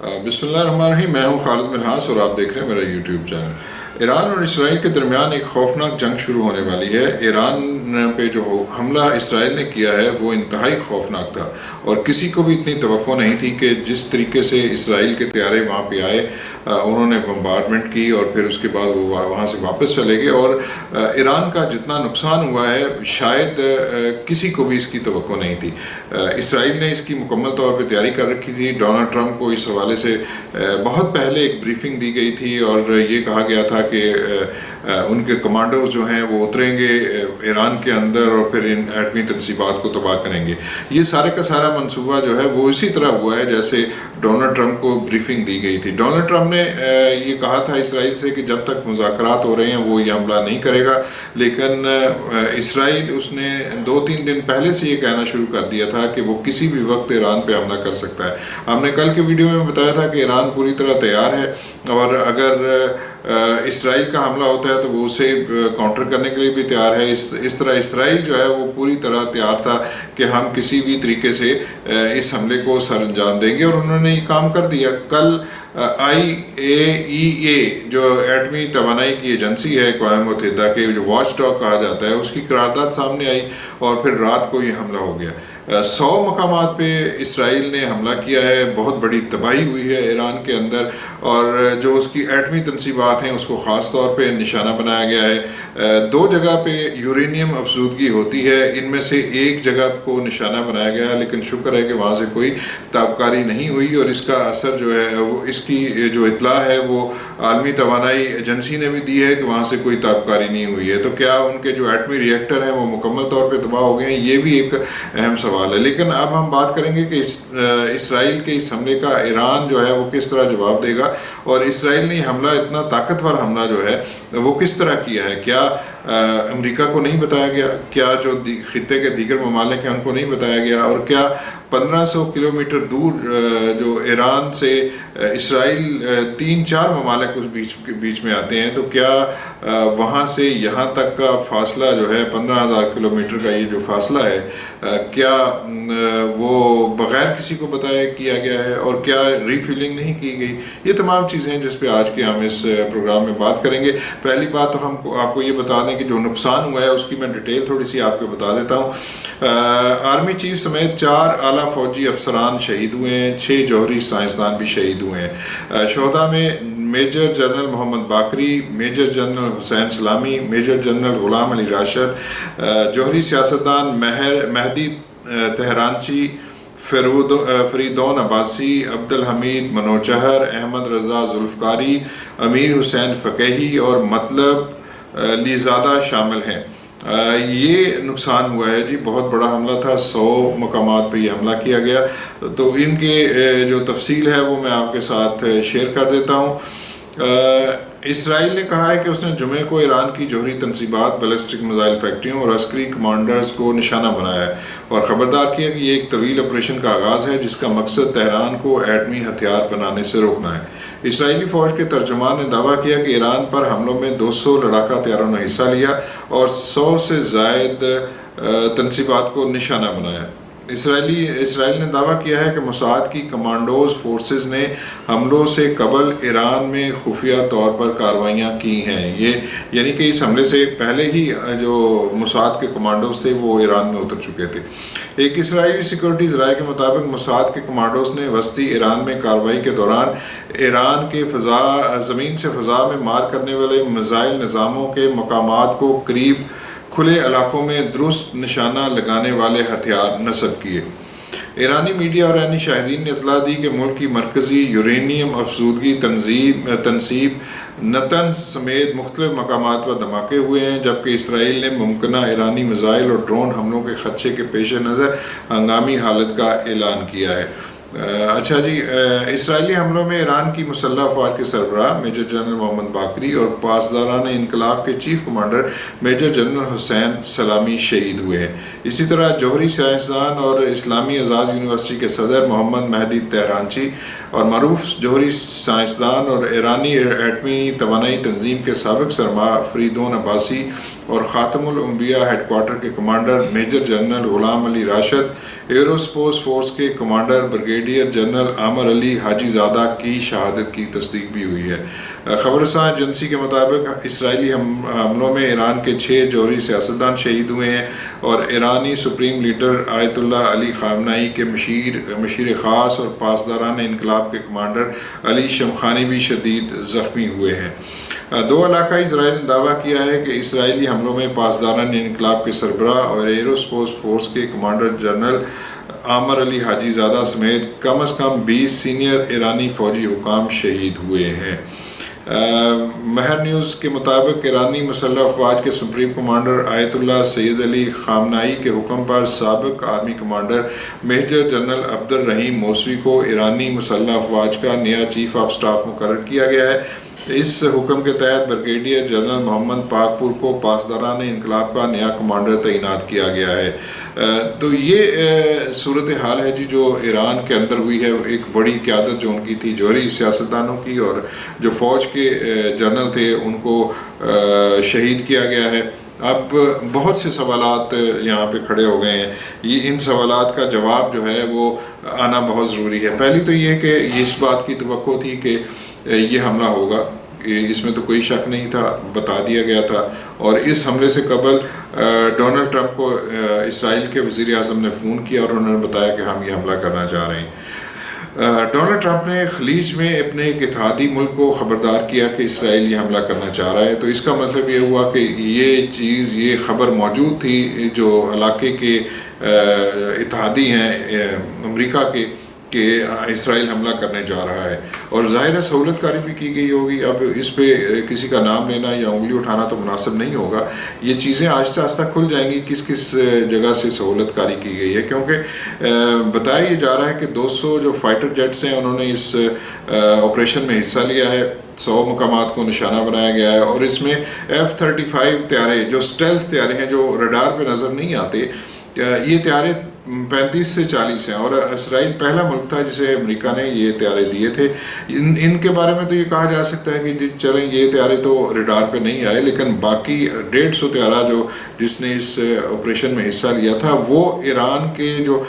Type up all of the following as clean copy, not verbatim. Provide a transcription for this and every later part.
بسم اللہ الرحمن الرحیم۔ میں ہوں خالد منہاس اور آپ دیکھ رہے ہیں میرا یوٹیوب چینل۔ ایران اور اسرائیل کے درمیان ایک خوفناک جنگ شروع ہونے والی ہے۔ ایران پہ جو حملہ اسرائیل نے کیا ہے وہ انتہائی خوفناک تھا، اور کسی کو بھی اتنی توقع نہیں تھی کہ جس طریقے سے اسرائیل کے طیارے وہاں پہ آئے، انہوں نے بمبارڈمنٹ کی اور پھر اس کے بعد وہ وہاں سے واپس چلے گئے، اور ایران کا جتنا نقصان ہوا ہے شاید کسی کو بھی اس کی توقع نہیں تھی۔ اسرائیل نے اس کی مکمل طور پہ تیاری کر رکھی تھی۔ ڈونلڈ ٹرمپ کو اس حوالے سے بہت پہلے ایک بریفنگ دی گئی تھی اور یہ کہا گیا تھا کہ ان کے کمانڈوز جو ہیں وہ اتریں گے ایران کے اندر اور پھر ان ایٹمی تنصیبات کو تباہ کریں گے۔ یہ سارے کا سارا منصوبہ جو ہے وہ اسی طرح ہوا ہے جیسے ڈونلڈ ٹرمپ کو بریفنگ دی گئی تھی۔ ڈونلڈ ٹرمپ نے یہ کہا تھا اسرائیل سے کہ جب تک مذاکرات ہو رہے ہیں وہ یہ حملہ نہیں کرے گا، لیکن اسرائیل اس نے 2-3 دن پہلے سے یہ کہنا شروع کر دیا تھا کہ وہ کسی بھی وقت ایران پہ حملہ کر سکتا ہے۔ ہم نے کل کے ویڈیو میں بتایا تھا کہ ایران پوری طرح تیار ہے، اور اگر اسرائیل کا حملہ ہوتا ہے تو وہ اسے کاؤنٹر کرنے کے لیے بھی تیار ہے۔ اس طرح اسرائیل جو ہے وہ پوری طرح تیار تھا کہ ہم کسی بھی طریقے سے اس حملے کو سر انجام دیں گے، اور انہوں نے یہ کام کر دیا۔ کل IAEA جو ایٹمی توانائی کی ایجنسی ہے اقوام متحدہ کے، جو واچ ڈاگ کہا جاتا ہے، اس کی قرارداد سامنے آئی اور پھر رات کو یہ حملہ ہو گیا۔ 100 مقامات پہ اسرائیل نے حملہ کیا ہے، بہت بڑی تباہی ہوئی ہے ایران کے اندر، اور جو اس کی ایٹمی تنصیبات ہیں اس کو خاص طور پہ نشانہ بنایا گیا ہے۔ 2 جگہ پہ یورینیم افزودگی ہوتی ہے، ان میں سے ایک جگہ کو نشانہ بنایا گیا ہے، لیکن شکر ہے کہ وہاں سے کوئی تابکاری نہیں ہوئی، اور اس کا اثر جو ہے وہ اس کی جو اطلاع ہے وہ عالمی توانائی ایجنسی نے بھی دی ہے کہ وہاں سے کوئی تابکاری نہیں ہوئی ہے۔ تو کیا ان کے جو ایٹمی ری ایکٹر ہیں وہ مکمل طور پہ تباہ ہو گئے ہیں؟ یہ بھی ایک اہم سوال ہے۔ لیکن اب ہم بات کریں گے کہ اسرائیل کے اس حملے کا ایران جو ہے وہ کس طرح جواب دے گا، اور اسرائیل نے حملہ اتنا طاقتور حملہ جو ہے وہ کس طرح کیا ہے۔ کیا امریکہ کو نہیں بتایا گیا؟ کیا جو خطے کے دیگر ممالک ہیں ان کو نہیں بتایا گیا؟ اور کیا 1500 کلومیٹر دور جو ایران سے اسرائیل 3-4 ممالک اس بیچ میں آتے ہیں، تو کیا وہاں سے یہاں تک کا فاصلہ جو ہے 15,000 کلومیٹر کا یہ جو فاصلہ ہے، کیا وہ بغیر کسی کو بتایا کیا گیا ہے؟ اور کیا ری فیلنگ نہیں کی گئی؟ یہ تمام چیزیں ہیں جس پہ آج کے ہم اس پروگرام میں بات کریں گے۔ پہلی بات تو ہم آپ کو یہ بتا دیں کہ جو نقصان ہوا ہے اس کی میں ڈیٹیل تھوڑی سی آپ کو بتا دیتا ہوں۔ آرمی چیف سمیت 4 اعلیٰ فوجی افسران شہید ہوئے ہیں، 6 جوہری سائنسدان بھی شہید ہوئے ہیں۔ شہداء میں میجر جنرل محمد باقری، میجر جنرل حسین سلامی، میجر جنرل غلام علی راشد، جوہری سیاستدان مہدی تہرانچی، فریدون عباسی، عبدالحمید منوچہر، احمد رضا ذوالفقاری، امیر حسین فقیہی اور مطلب لیزادہ شامل ہیں۔ یہ نقصان ہوا ہے جی، بہت بڑا حملہ تھا، 100 مقامات پہ یہ حملہ کیا گیا۔ تو ان کے جو تفصیل ہے وہ میں آپ کے ساتھ شیئر کر دیتا ہوں۔ اسرائیل نے کہا ہے کہ اس نے جمعے کو ایران کی جوہری تنصیبات، بیلسٹک میزائل فیکٹریوں اور عسکری کمانڈرز کو نشانہ بنایا ہے، اور خبردار کیا کہ یہ ایک طویل آپریشن کا آغاز ہے جس کا مقصد تہران کو ایٹمی ہتھیار بنانے سے روکنا ہے۔ اسرائیلی فوج کے ترجمان نے دعویٰ کیا کہ ایران پر حملوں میں 200 لڑاکا طیاروں نے حصہ لیا اور 100 سے زائد تنصیبات کو نشانہ بنایا۔ اسرائیل نے دعویٰ کیا ہے کہ موساد کی کمانڈوز فورسز نے حملوں سے قبل ایران میں خفیہ طور پر کارروائیاں کی ہیں۔ یہ یعنی کہ اس حملے سے پہلے ہی جو موساد کے کمانڈوز تھے وہ ایران میں اتر چکے تھے۔ ایک اسرائیلی سیکورٹی ذرائع کے مطابق موساد کے کمانڈوز نے وسطی ایران میں کارروائی کے دوران ایران کے زمین سے فضا میں مار کرنے والے میزائل نظاموں کے مقامات کو قریب کھلے علاقوں میں درست نشانہ لگانے والے ہتھیار نصب کیے۔ ایرانی میڈیا اور عینی شاہدین نے اطلاع دی کہ ملک کی مرکزی یورینیم افزودگی تنصیب نتنز سمیت مختلف مقامات پر دھماکے ہوئے ہیں، جبکہ اسرائیل نے ممکنہ ایرانی میزائل اور ڈرون حملوں کے خدشے کے پیش نظر ہنگامی حالت کا اعلان کیا ہے۔ اچھا جی، اسرائیلی حملوں میں ایران کی مسلح افواج کے سربراہ میجر جنرل محمد باقری اور پاسداران انقلاب کے چیف کمانڈر میجر جنرل حسین سلامی شہید ہوئے ہیں۔ اسی طرح جوہری سائنسدان اور اسلامی آزاد یونیورسٹی کے صدر محمد مہدی تہرانچی اور معروف جوہری سائنسدان اور ایرانی ایٹمی توانائی تنظیم کے سابق سربراہ فریدون عباسی اور خاتم الانبیاء ہیڈ کوارٹر کے کمانڈر میجر جنرل غلام علی راشد، ایرو اسپیس فورس کے کمانڈر بریگیڈیئر جنرل عامر علی حاجی زادہ کی شہادت کی تصدیق بھی ہوئی ہے۔ خبر رساں ایجنسی کے مطابق اسرائیلی حملوں میں ایران کے 6 جوہری سیاستدان شہید ہوئے ہیں اور ایرانی سپریم لیڈر آیت اللہ علی خامنائی کے مشیر خاص اور پاسداران انقلاب کے کمانڈر علی شمخانی بھی شدید زخمی ہوئے ہیں۔ 2 علاقائی ذرائع نے دعویٰ کیا ہے کہ اسرائیلی حملوں میں پاسداران انقلاب کے سربراہ اور ایرو اسپیس فورس کے کمانڈر جنرل عامر علی حاجی زادہ سمیت کم از کم 20 سینئر ایرانی فوجی حکام شہید ہوئے ہیں۔ مہر نیوز کے مطابق ایرانی مسلح افواج کے سپریم کمانڈر آیت اللہ سید علی خامنائی کے حکم پر سابق آرمی کمانڈر میجر جنرل عبد الرحیم موسوی کو ایرانی مسلح افواج کا نیا چیف آف سٹاف مقرر کیا گیا ہے۔ اس حکم کے تحت بریگیڈیئر جنرل محمد پاکپور کو پاسداران انقلاب کا نیا کمانڈر تعینات کیا گیا ہے۔ تو یہ صورتحال ہے جو ایران کے اندر ہوئی ہے۔ ایک بڑی قیادت جو ان کی تھی جوہری سیاستدانوں کی، اور جو فوج کے جنرل تھے ان کو شہید کیا گیا ہے۔ اب بہت سے سوالات یہاں پہ کھڑے ہو گئے ہیں۔ ان سوالات کا جواب جو ہے وہ آنا بہت ضروری ہے۔ پہلی تو یہ کہ اس بات کی توقع تھی کہ یہ حملہ ہوگا، اس میں تو کوئی شک نہیں تھا، بتا دیا گیا تھا۔ اور اس حملے سے قبل ڈونلڈ ٹرمپ کو اسرائیل کے وزیر اعظم نے فون کیا اور انہوں نے بتایا کہ ہم یہ حملہ کرنا چاہ رہے ہیں۔ ڈونلڈ ٹرمپ نے خلیج میں اپنے ایک اتحادی ملک کو خبردار کیا کہ اسرائیل یہ حملہ کرنا چاہ رہا ہے، تو اس کا مطلب یہ ہوا کہ یہ خبر موجود تھی جو علاقے کے اتحادی ہیں امریکہ کے، کہ اسرائیل حملہ کرنے جا رہا ہے، اور ظاہر ہے سہولت کاری بھی کی گئی ہوگی۔ اب اس پہ کسی کا نام لینا یا انگلی اٹھانا تو مناسب نہیں ہوگا۔ یہ چیزیں آہستہ آہستہ کھل جائیں گی کس کس جگہ سے سہولت کاری کی گئی ہے، کیونکہ بتایا یہ جا رہا ہے کہ 200 جو فائٹر جیٹس ہیں انہوں نے اس آپریشن میں حصہ لیا ہے۔ 100 مقامات کو نشانہ بنایا گیا ہے، اور اس میں F-35 طیارے جو اسٹیلتھ طیارے ہیں جو ریڈار پہ نظر نہیں آتے، یہ طیارے 35 سے 40 ہیں، اور اسرائیل پہلا ملک تھا جسے امریکہ نے یہ طیارے دیے تھے۔ ان کے بارے میں تو یہ کہا جا سکتا ہے کہ چلیں یہ طیارے تو ریڈار پہ نہیں آئے، لیکن باقی 150 طیارہ جس نے اس آپریشن میں حصہ لیا تھا وہ ایران کے جو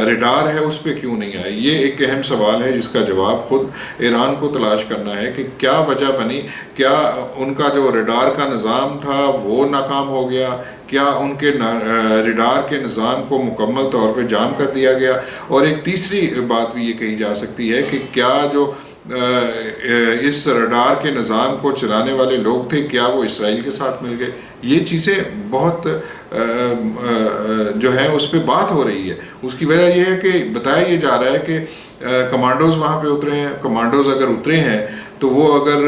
ریڈار ہے اس پہ کیوں نہیں آئے؟ یہ ایک اہم سوال ہے جس کا جواب خود ایران کو تلاش کرنا ہے کہ کیا وجہ بنی۔ کیا ان کا جو ریڈار کا نظام تھا وہ ناکام ہو گیا؟ کیا ان کے ریڈار کے نظام کو مکمل طور پہ جام کر دیا گیا؟ اور ایک تیسری بات بھی یہ کہی جا سکتی ہے کہ کیا جو اس ریڈار کے نظام کو چلانے والے لوگ تھے کیا وہ اسرائیل کے ساتھ مل گئے؟ یہ چیزیں بہت جو ہے اس پہ بات ہو رہی ہے۔ اس کی وجہ یہ ہے کہ بتایا یہ جا رہا ہے کہ کمانڈوز وہاں پہ اترے ہیں۔ کمانڈوز اگر اترے ہیں تو وہ اگر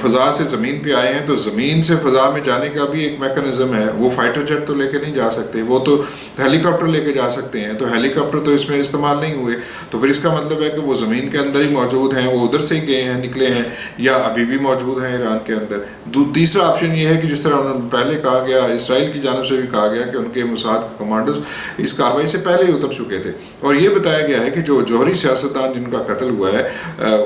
فضا سے زمین پہ آئے ہیں تو زمین سے فضا میں جانے کا بھی ایک میکانزم ہے۔ وہ فائٹر جیٹ تو لے کے نہیں جا سکتے، وہ تو ہیلی کاپٹر لے کے جا سکتے ہیں، تو ہیلی کاپٹر تو اس میں استعمال نہیں ہوئے، تو پھر اس کا مطلب ہے کہ وہ زمین کے اندر ہی موجود ہیں، وہ ادھر سے ہی گئے ہیں، نکلے ہیں، یا ابھی بھی موجود ہیں ایران کے اندر۔ تیسرا آپشن یہ ہے کہ جس طرح انہوں نے پہلے کہا گیا، اسرائیل کی جانب سے بھی کہا گیا کہ ان کے موساد کے کمانڈرز اس کارروائی سے پہلے ہی اتر چکے تھے، اور یہ بتایا گیا ہے کہ جو جوہری سیاستدان جن کا قتل ہوا ہے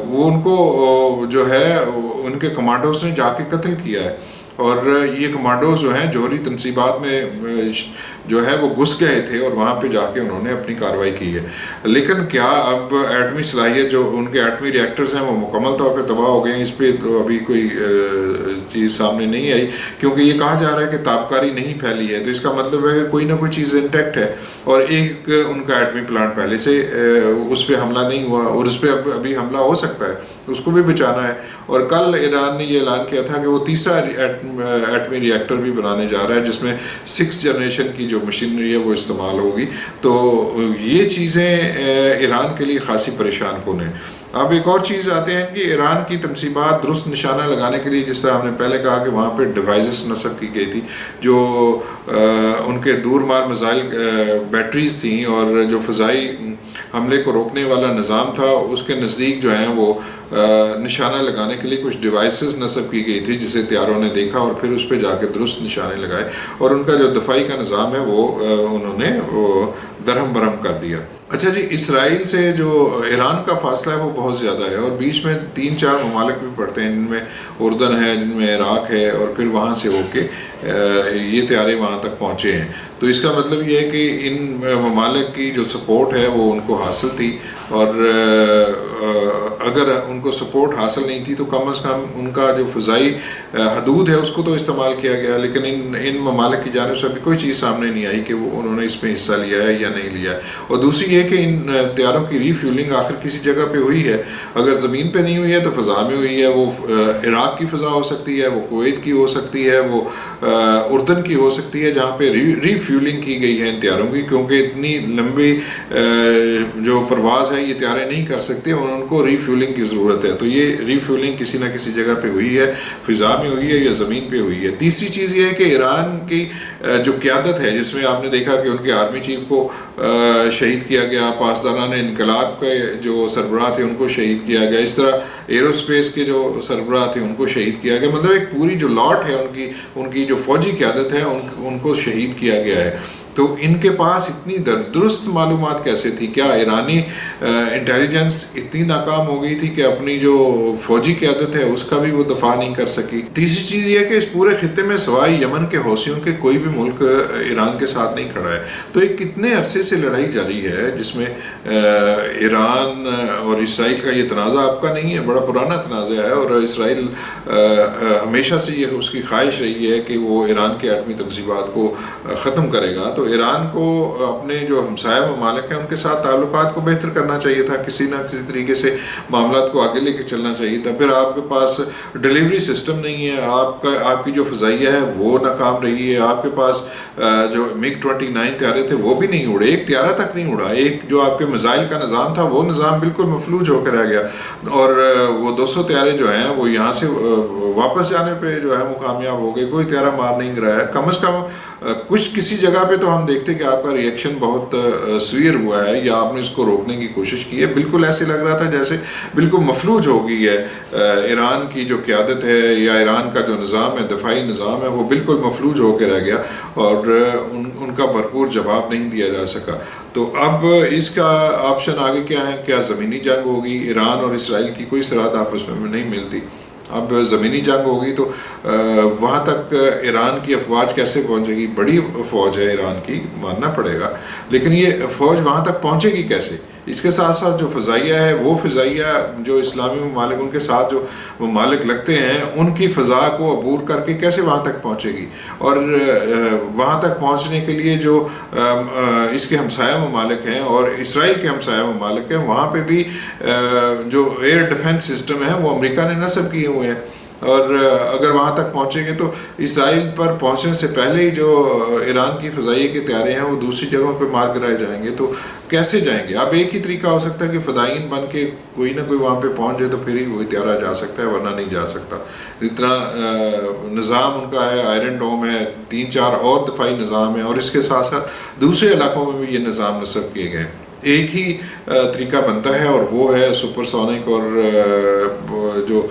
وہ ان کو جو ہے ان کے کمانڈوز نے جا کے قتل کیا ہے، اور یہ کمانڈوز جو ہیں جوہری تنصیبات میں جو ہے وہ گھس گئے تھے اور وہاں پہ جا کے انہوں نے اپنی کارروائی کی ہے۔ لیکن کیا اب ایٹمی صلاحیت جو ان کے ایٹمی ری ایکٹرز ہیں وہ مکمل طور پہ تباہ ہو گئے ہیں؟ اس پہ تو ابھی کوئی چیز سامنے نہیں آئی، کیونکہ یہ کہا جا رہا ہے کہ تابکاری نہیں پھیلی ہے، تو اس کا مطلب ہے کہ کوئی نہ کوئی چیز انٹیکٹ ہے، اور ایک ان کا ایٹمی پلانٹ پہلے سے اس پہ حملہ نہیں ہوا، اور اس پہ ابھی حملہ ہو سکتا ہے، اس کو بھی بچانا ہے۔ اور کل ایران نے یہ اعلان کیا تھا کہ وہ تیسرا ایٹمی ری ایکٹر بھی بنانے جا رہا ہے جس میں 6 جنریشن کی جو مشینری ہے وہ استعمال ہوگی۔ تو یہ چیزیں ایران کے لیے خاصی پریشان کن ہیں۔ اب ایک اور چیز آتے ہیں کہ ایران کی تنصیبات درست نشانہ لگانے کے لیے، جس طرح ہم نے پہلے کہا کہ وہاں پہ ڈیوائسز نصب کی گئی تھی جو ان کے دور مار میزائل بیٹریز تھیں، اور جو فضائی حملے کو روکنے والا نظام تھا اس کے نزدیک جو ہیں وہ نشانہ لگانے کے لیے کچھ ڈیوائسز نصب کی گئی تھی جسے طیاروں نے دیکھا اور پھر اس پہ جا کے درست نشانے لگائے، اور ان کا جو دفاعی کا نظام ہے وہ انہوں نے وہ درہم برہم کر دیا۔ اچھا جی، اسرائیل سے جو ایران کا فاصلہ ہے وہ بہت زیادہ ہے، اور بیچ میں 3-4 ممالک بھی پڑتے ہیں، جن میں اردن ہے، جن میں عراق ہے، اور پھر وہاں سے ہو کے یہ طیارے وہاں تک پہنچے ہیں۔ تو اس کا مطلب یہ ہے کہ ان ممالک کی جو سپورٹ ہے وہ ان کو حاصل تھی، اور اگر ان کو سپورٹ حاصل نہیں تھی تو کم از کم ان کا جو فضائی حدود ہے اس کو تو استعمال کیا گیا، لیکن ان ممالک کی جانب سے ابھی کوئی چیز سامنے نہیں آئی کہ وہ انہوں نے اس میں حصہ لیا ہے یا نہیں لیا ہے۔ اور دوسری یہ کہ ان طیاروں کی ری فیولنگ آخر کسی جگہ پہ ہوئی ہے، اگر زمین پہ نہیں ہوئی ہے تو فضا میں ہوئی ہے۔ وہ عراق کی فضا ہو سکتی ہے، وہ کویت کی ہو سکتی ہے، وہ اردن کی ہو سکتی ہے، جہاں پہ ری فیولنگ کی گئی ہے ان طیاروں کی، کیونکہ اتنی لمبی جو پرواز ہے یہ طیارے نہیں کر سکتے، اور ان کو ری فیولنگ کی ضرورت ہے۔ تو یہ ری فیولنگ کسی نہ کسی جگہ پہ ہوئی ہے، فضا میں ہوئی ہے یا زمین پہ ہوئی ہے۔ تیسری چیز یہ ہے کہ ایران کی جو قیادت ہے، جس میں آپ نے دیکھا کہ ان کے آرمی چیف کو شہید کیا گیا، پاسداران انقلاب کے جو سربراہ تھے ان کو شہید کیا گیا، اس طرح ایرو اسپیس کے جو سربراہ تھے ان کو شہید کیا گیا، مطلب ایک پوری جو لاٹ ہے ان کی جو فوجی قیادت ہے ان کو شہید کیا گیا ہے۔ تو ان کے پاس اتنی درست معلومات کیسے تھی؟ کیا ایرانی انٹیلیجنس اتنی ناکام ہو گئی تھی کہ اپنی جو فوجی قیادت ہے اس کا بھی وہ دفاع نہیں کر سکی؟ تیسری چیز یہ ہے کہ اس پورے خطے میں سوائے یمن کے حوثیوں کے کوئی بھی ملک ایران کے ساتھ نہیں کھڑا ہے۔ تو ایک کتنے عرصے سے لڑائی جاری ہے جس میں ایران اور اسرائیل کا یہ تنازع آپ کا نہیں ہے، بڑا پرانا تنازع ہے، اور اسرائیل ہمیشہ سے یہ اس کی خواہش رہی ہے کہ وہ ایران کے ایٹمی تنصیبات کو ختم کرے گا۔ تو ایران کو اپنے جو ہمسایہ ممالک ہیں ان کے ساتھ تعلقات کو بہتر کرنا چاہیے تھا، کسی نہ کسی طریقے سے معاملات کو آگے لے کے چلنا چاہیے تھا۔ پھر آپ کے پاس ڈیلیوری سسٹم نہیں ہے، آپ کی جو فضائیہ ہے وہ ناکام رہی ہے، آپ کے پاس جو MiG 29 طیارے تھے وہ بھی نہیں اڑے، ایک طیارہ تک نہیں اڑا، ایک جو آپ کے میزائل کا نظام تھا وہ نظام بالکل مفلوج ہو کے رہ گیا، اور وہ 200 طیارے جو ہیں وہ یہاں سے واپس جانے پہ جو ہے وہ کامیاب ہو گئے، کوئی طیارہ مار نہیں گرایا۔ کم از کم کسی جگہ پہ تو ہم دیکھتے کہ آپ کا ری ایکشن بہت سویئر ہوا ہے، یا آپ نے اس کو روکنے کی کوشش کی ہے۔ بالکل ایسے لگ رہا تھا جیسے بالکل مفلوج ہو گئی ہے ایران کی جو قیادت ہے، یا ایران کا جو نظام ہے، دفاعی نظام ہے، وہ بالکل مفلوج ہو کے رہ گیا، اور ان کا بھرپور جواب نہیں دیا جا سکا۔ تو اب اس کا آپشن آگے کیا ہے؟ کیا زمینی جنگ ہوگی؟ ایران اور اسرائیل کی کوئی سرحد آپس میں نہیں ملتی، اب زمینی جنگ ہوگی، تو وہاں تک ایران کی افواج کیسے پہنچے گی؟ بڑی فوج ہے ایران کی، ماننا پڑے گا، لیکن یہ فوج وہاں تک پہنچے گی کیسے؟ اس کے ساتھ ساتھ جو فضائیہ ہے، وہ فضائیہ جو اسلامی ممالک ان کے ساتھ جو ممالک لگتے ہیں ان کی فضا کو عبور کر کے کیسے وہاں تک پہنچے گی؟ اور وہاں تک پہنچنے کے لیے جو اس کے ہمسایہ ممالک ہیں اور اسرائیل کے ہمسایہ ممالک ہیں، وہاں پہ بھی جو ایئر ڈیفنس سسٹم ہے وہ امریکہ نے نصب کیے ہوئے ہیں، اور اگر وہاں تک پہنچیں گے تو اسرائیل پر پہنچنے سے پہلے ہی جو ایران کی فضائیہ کے طیارے ہیں وہ دوسری جگہوں پہ مار گرائے جائیں گے، تو کیسے جائیں گے؟ اب ایک ہی طریقہ ہو سکتا ہے کہ فدائین بن کے کوئی نہ کوئی وہاں پہ پہنچ جائے تو پھر ہی وہی طیارہ جا سکتا ہے، ورنہ نہیں جا سکتا۔ جتنا نظام ان کا ہے، آئرن ڈوم ہے، 3-4 اور دفاعی نظام ہے، اور اس کے ساتھ ساتھ دوسرے علاقوں میں بھی یہ نظام نصب کیے گئے ہیں۔ ایک ہی طریقہ بنتا ہے، اور وہ ہے سپر سونک، اور جو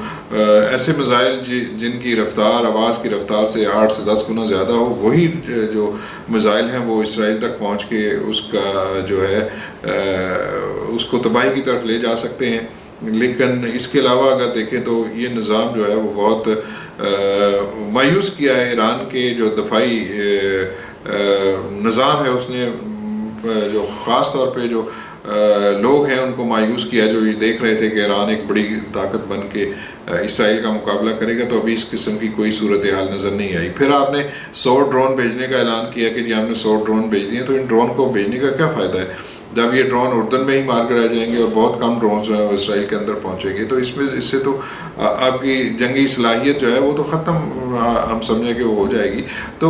ایسے میزائل جن کی رفتار آواز کی رفتار سے 8 سے 10 گنا زیادہ ہو، وہی جو میزائل ہیں وہ اسرائیل تک پہنچ کے اس کا جو ہے اس کو تباہی کی طرف لے جا سکتے ہیں۔ لیکن اس کے علاوہ اگر دیکھیں تو یہ نظام جو ہے وہ بہت مایوس کیا ہے ایران کے جو دفاعی نظام ہے، اس نے جو خاص طور پہ جو لوگ ہیں ان کو مایوس کیا، جو یہ دیکھ رہے تھے کہ ایران ایک بڑی طاقت بن کے اسرائیل کا مقابلہ کرے گا، تو ابھی اس قسم کی کوئی صورتحال نظر نہیں آئی۔ پھر آپ نے 100 ڈرون بھیجنے کا اعلان کیا کہ جی ہم نے 100 ڈرون بھیج دیے، تو ان ڈرون کو بھیجنے کا کیا فائدہ ہے جب یہ ڈرون اردن میں ہی مار کر جائیں گے اور بہت کم ڈرونز جو ہیں وہ اسرائیل کے اندر پہنچیں گے؟ تو اس سے تو آپ کی جنگی صلاحیت جو ہے وہ تو ختم، ہم سمجھیں کہ وہ ہو جائے گی۔ تو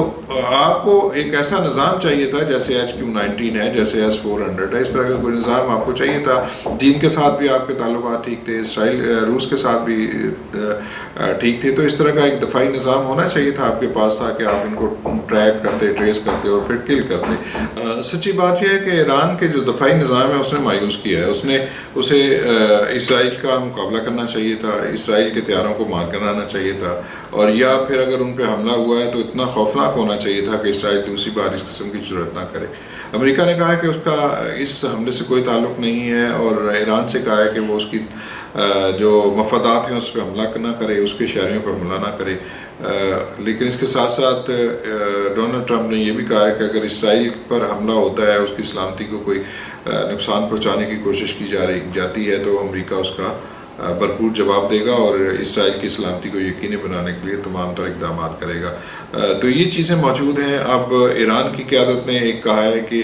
آپ کو ایک ایسا نظام چاہیے تھا جیسے HQ-19 ہے، جیسے S-400 ہے، اس طرح کا کوئی نظام آپ کو چاہیے تھا۔ چین کے ساتھ بھی آپ کے تعلقات ٹھیک تھے، روس کے ساتھ بھی ٹھیک تھے، تو اس طرح کا ایک دفاعی نظام ہونا چاہیے تھا آپ کے پاس، تاکہ آپ ان کو ٹریک کرتے، ٹریس کرتے اور پھر کل کرتے۔ سچی بات یہ ہے کہ ایران کے جو دفاعی نظام ہے اس نے مایوس کیا ہے، اسے اسرائیل کا مقابلہ کرنا چاہیے تھا، اسرائیل کے طیاروں کو مار کرانا چاہیے تھا، اور یا پھر اگر ان پہ حملہ ہوا ہے تو اتنا خوفناک ہونا چاہیے تھا کہ اسرائیل دوسری بار اس قسم کی جرات نہ کرے۔ امریکہ نے کہا ہے کہ اس کا اس حملے سے کوئی تعلق نہیں ہے، اور ایران سے کہا ہے کہ وہ اس کی جو مفادات ہیں اس پہ حملہ نہ کرے، اس کے شہریوں پر حملہ نہ کرے۔ لیکن اس کے ساتھ ساتھ ڈونلڈ ٹرمپ نے یہ بھی کہا ہے کہ اگر اسرائیل پر حملہ ہوتا ہے، اس کی سلامتی کو کوئی نقصان پہنچانے کی کوشش کی جاتی ہے، تو امریکہ اس کا بھرپور جواب دے گا اور اسرائیل کی سلامتی کو یقینی بنانے کے لیے تمام تر اقدامات کرے گا۔ تو یہ چیزیں موجود ہیں۔ اب ایران کی قیادت نے ایک کہا ہے کہ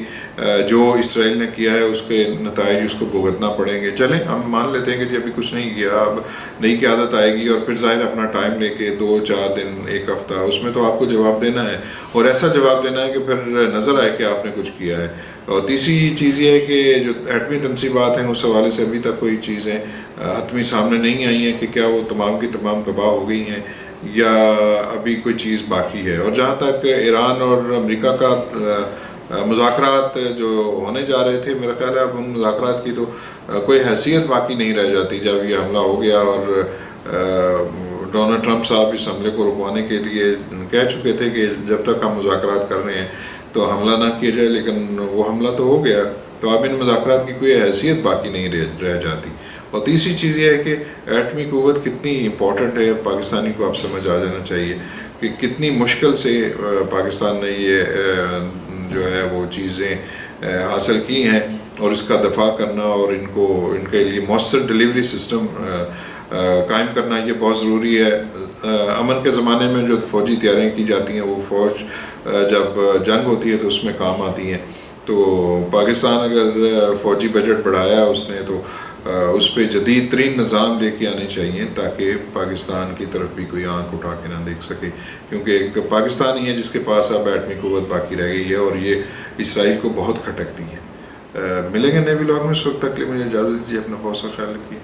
جو اسرائیل نے کیا ہے اس کے نتائج اس کو بھگتنا پڑیں گے۔ چلیں ہم مان لیتے ہیں کہ جی ابھی کچھ نہیں کیا، اب نئی قیادت آئے گی اور پھر ظاہر اپنا ٹائم لے کے 2-4 دن 1 ہفتہ اس میں تو آپ کو جواب دینا ہے، اور ایسا جواب دینا ہے کہ پھر نظر آئے کہ آپ نے کچھ کیا ہے۔ اور تیسری چیز یہ ہے کہ جو ایٹمی تنصیبات ہیں اس حوالے سے ابھی تک کوئی چیزیں حتمی سامنے نہیں آئی ہیں کہ کیا وہ تمام کی تمام تباہ ہو گئی ہیں یا ابھی کوئی چیز باقی ہے۔ اور جہاں تک ایران اور امریکہ کا مذاکرات جو ہونے جا رہے تھے، میرا خیال ہے اب ان مذاکرات کی تو کوئی حیثیت باقی نہیں رہ جاتی جب یہ حملہ ہو گیا۔ اور ڈونلڈ ٹرمپ صاحب اس حملے کو رکوانے کے لیے کہہ چکے تھے کہ جب تک ہم مذاکرات کر رہے ہیں تو حملہ نہ کیا جائے، لیکن وہ حملہ تو ہو گیا، تو اب ان مذاکرات کی کوئی حیثیت باقی نہیں رہ جاتی۔ اور تیسری چیز یہ ہے کہ ایٹمی قوت کتنی امپورٹنٹ ہے، پاکستانی کو اب سمجھ آ جانا چاہیے کہ کتنی مشکل سے پاکستان نے یہ جو ہے وہ چیزیں حاصل کی ہیں، اور اس کا دفاع کرنا اور ان کے لیے مؤثر ڈیلیوری سسٹم قائم کرنا یہ بہت ضروری ہے۔ امن کے زمانے میں جو فوجی تیاریاں کی جاتی ہیں وہ فوج جب جنگ ہوتی ہے تو اس میں کام آتی ہیں۔ تو پاکستان اگر فوجی بجٹ بڑھایا اس نے تو اس پہ جدید ترین نظام لے کے آنے چاہیے تاکہ پاکستان کی طرف بھی کوئی آنکھ اٹھا کے نہ دیکھ سکے، کیونکہ ایک پاکستان ہی ہے جس کے پاس اب ایٹمی قوت باقی رہ گئی ہے اور یہ اسرائیل کو بہت کھٹکتی ہے۔ ملیں گے نئے ولاگ میں، اس وقت تک کے لیے مجھے اجازت دیجیے، اپنا بہت سا خیال رکھیے۔